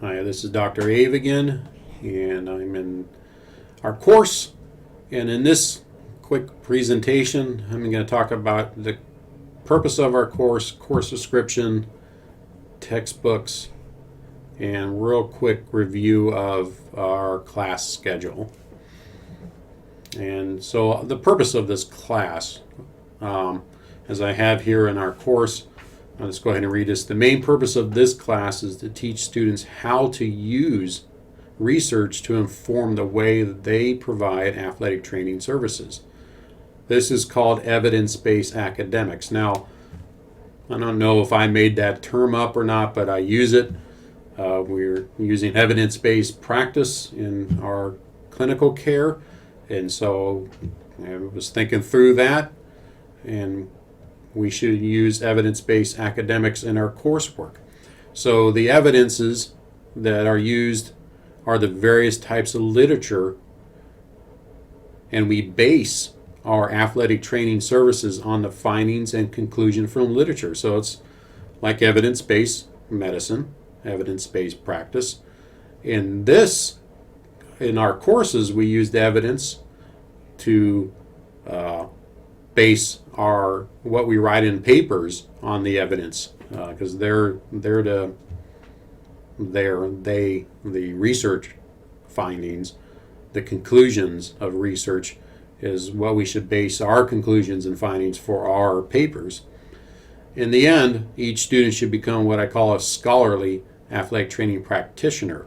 Hi, this is Dr. Ave again, and I'm in our course. And in this quick presentation, I'm going to talk about the purpose of our course description, textbooks, and real quick review of our class schedule. And so the purpose of this class, as I have here in our course, let's go ahead and read this. The main purpose of this class is to teach students how to use research to inform the way that they provide athletic training services. This is called evidence-based academics. Now, I don't know if I made that term up or not, but I use it. We're using evidence-based practice in our clinical care, and so I was thinking through that, and we should use evidence-based academics in our coursework. So the evidences that are used are the various types of literature, and we base our athletic training services on the findings and conclusion from literature. So it's like evidence-based medicine, evidence-based practice. In our courses, we use the evidence to base what we write in papers on the evidence, because the research findings, the conclusions of research is what we should base our conclusions and findings for our papers. In the end, each student should become what I call a scholarly athletic training practitioner.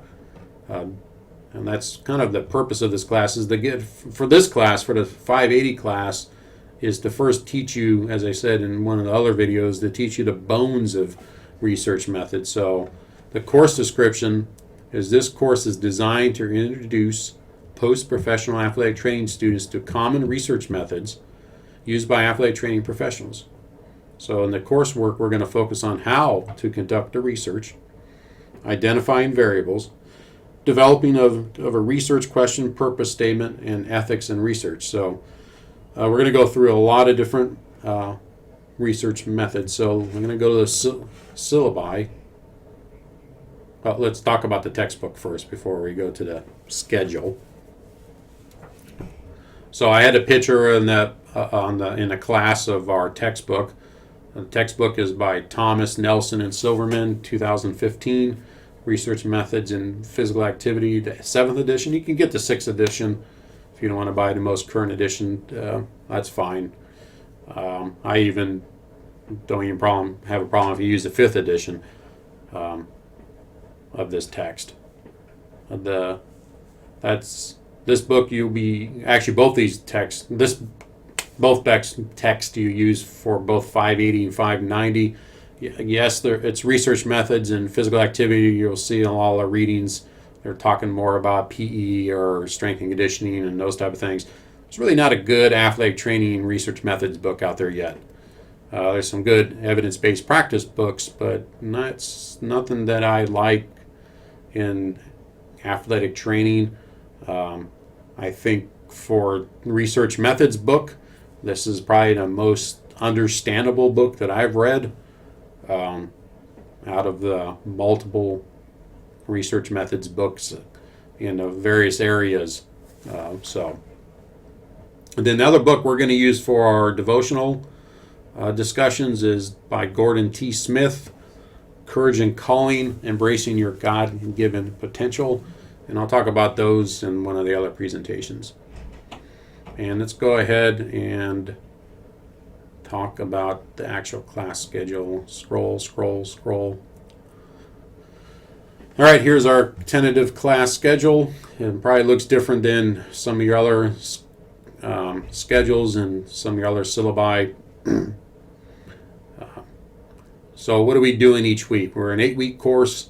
And that's kind of the purpose of this class, is to get, for this class, for the 580 class, is to first teach you, as I said in one of the other videos, to teach you the bones of research methods. So the course description is this course is designed to introduce post-professional athletic training students to common research methods used by athletic training professionals. So in the coursework, we're going to focus on how to conduct the research, identifying variables, developing of a research question, purpose statement, and ethics in research. So we're going to go through a lot of different research methods. So we're going to go to the syllabi. Well, let's talk about the textbook first before we go to the schedule. So I had a picture in the class of our textbook. The textbook is by Thomas, Nelson, and Silverman, 2015. Research Methods in Physical Activity, the 7th edition. You can get the 6th edition if you don't want to buy the most current edition. That's fine. I even don't have a problem if you use the 5th edition of this text. This book you'll be actually both these texts. Both text you use for both 580 and 590. Yes, it's research methods and physical activity. You'll see in all our readings, they're talking more about PE or strength and conditioning and those type of things. There's really not a good athletic training research methods book out there yet. There's some good evidence-based practice books, but that's nothing that I like in athletic training. I think for research methods book, this is probably the most understandable book that I've read out of the multiple research methods books in the various areas. And then the other book we're going to use for our devotional discussions is by Gordon T. Smith, Courage and Calling, Embracing Your God-Given Potential. And I'll talk about those in one of the other presentations. And let's go ahead and talk about the actual class schedule. Scroll. All right, here's our tentative class schedule. It probably looks different than some of your other schedules and some of your other syllabi. So what are we doing each week? We're an 8-week course.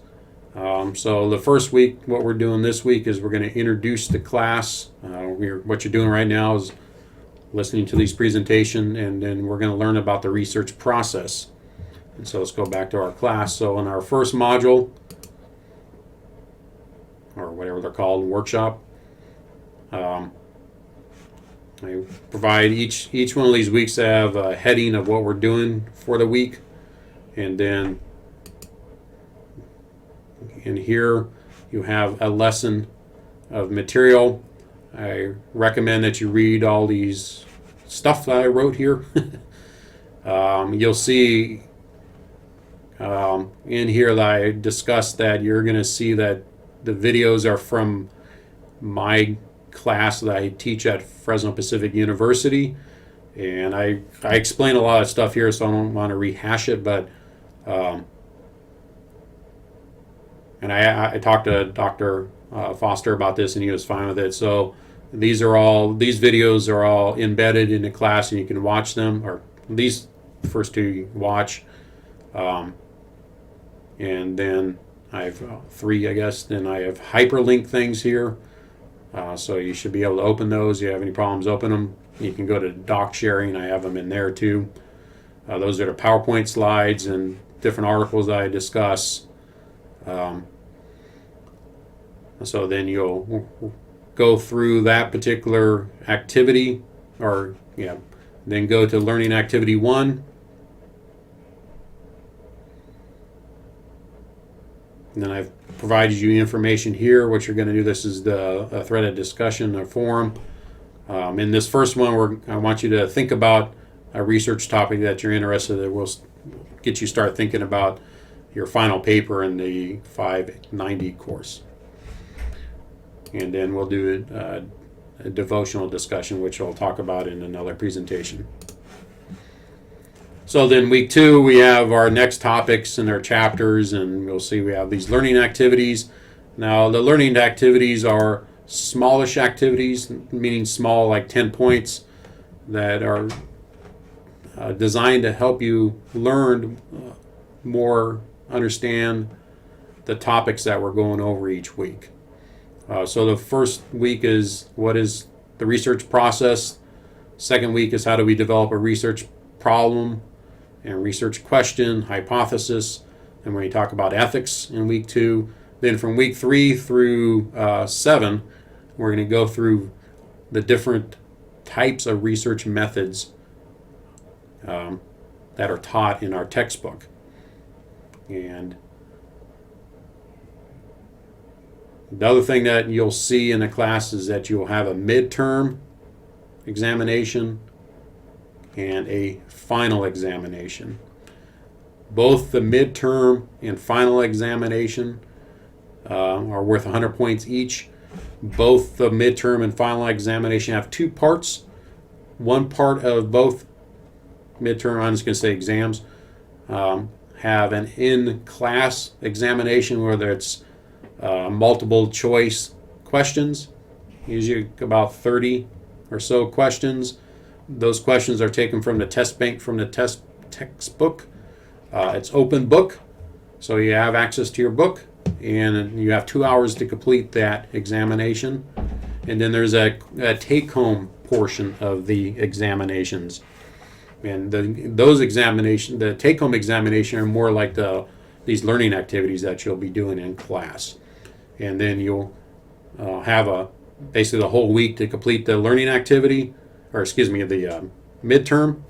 So the first week, what we're doing this week is we're going to introduce the class. What you're doing right now is listening to these presentations, and then we're going to learn about the research process. And so let's go back to our class. So in our first module, or whatever they're called, workshop, I provide each one of these weeks to have a heading of what we're doing for the week, and then and here you have a lesson of material. I recommend that you read all these stuff that I wrote here. You'll see in here that I discussed that you're going to see that the videos are from my class that I teach at Fresno Pacific University, and I explain a lot of stuff here, so I don't want to rehash it, but and I talked to Dr. Foster about this, and he was fine with it. So these videos are all embedded in the class, and you can watch them, or these first two you watch, and then I have three, I guess. Then I have hyperlink things here, so you should be able to open those. If you have any problems, open them. You can go to doc sharing. I have them in there too. Those are the PowerPoint slides and different articles that I discuss. So then you'll go through that particular activity, or then go to Learning Activity 1. And then I've provided you information here. What you're going to do, this is the threaded discussion or forum. In this first one, I want you to think about a research topic that you're interested in. We'll get you start thinking about your final paper in the 590 course. And then we'll do a devotional discussion, which I'll talk about in another presentation. So then week 2, we have our next topics and our chapters, and you'll see we have these learning activities. Now, the learning activities are smallish activities, meaning small, like 10 points, that are designed to help you learn more, understand the topics that we're going over each week. So the first week is what is the research process. Second week is how do we develop a research problem and research question, hypothesis. And when you talk about ethics in week 2, then from week 3 through 7, we're going to go through the different types of research methods that are taught in our textbook. And the other thing that you'll see in the class is that you'll have a midterm examination and a final examination. Both the midterm and final examination are worth 100 points each. Both the midterm and final examination have 2 parts. One part of both midterm, I'm just going to say exams, have an in-class examination, whether it's multiple choice questions, usually about 30 or so questions. Those questions are taken from the test bank from the textbook. It's open book, so you have access to your book, and you have 2 hours to complete that examination. And then there's a take-home portion of the examinations. And the take-home examination are more like these learning activities that you'll be doing in class. And then you'll have basically the whole week to complete the learning activity, the midterm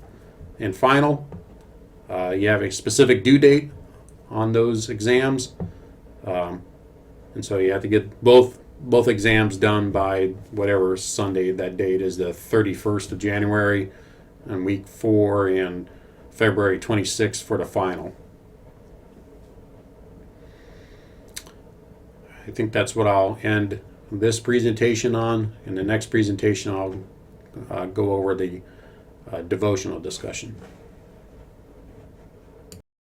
and final. You have a specific due date on those exams, and so you have to get both exams done by whatever Sunday that date is, the 31st of January, and week 4, and February 26th for the final. I think that's what I'll end this presentation on. In the next presentation, I'll go over the devotional discussion.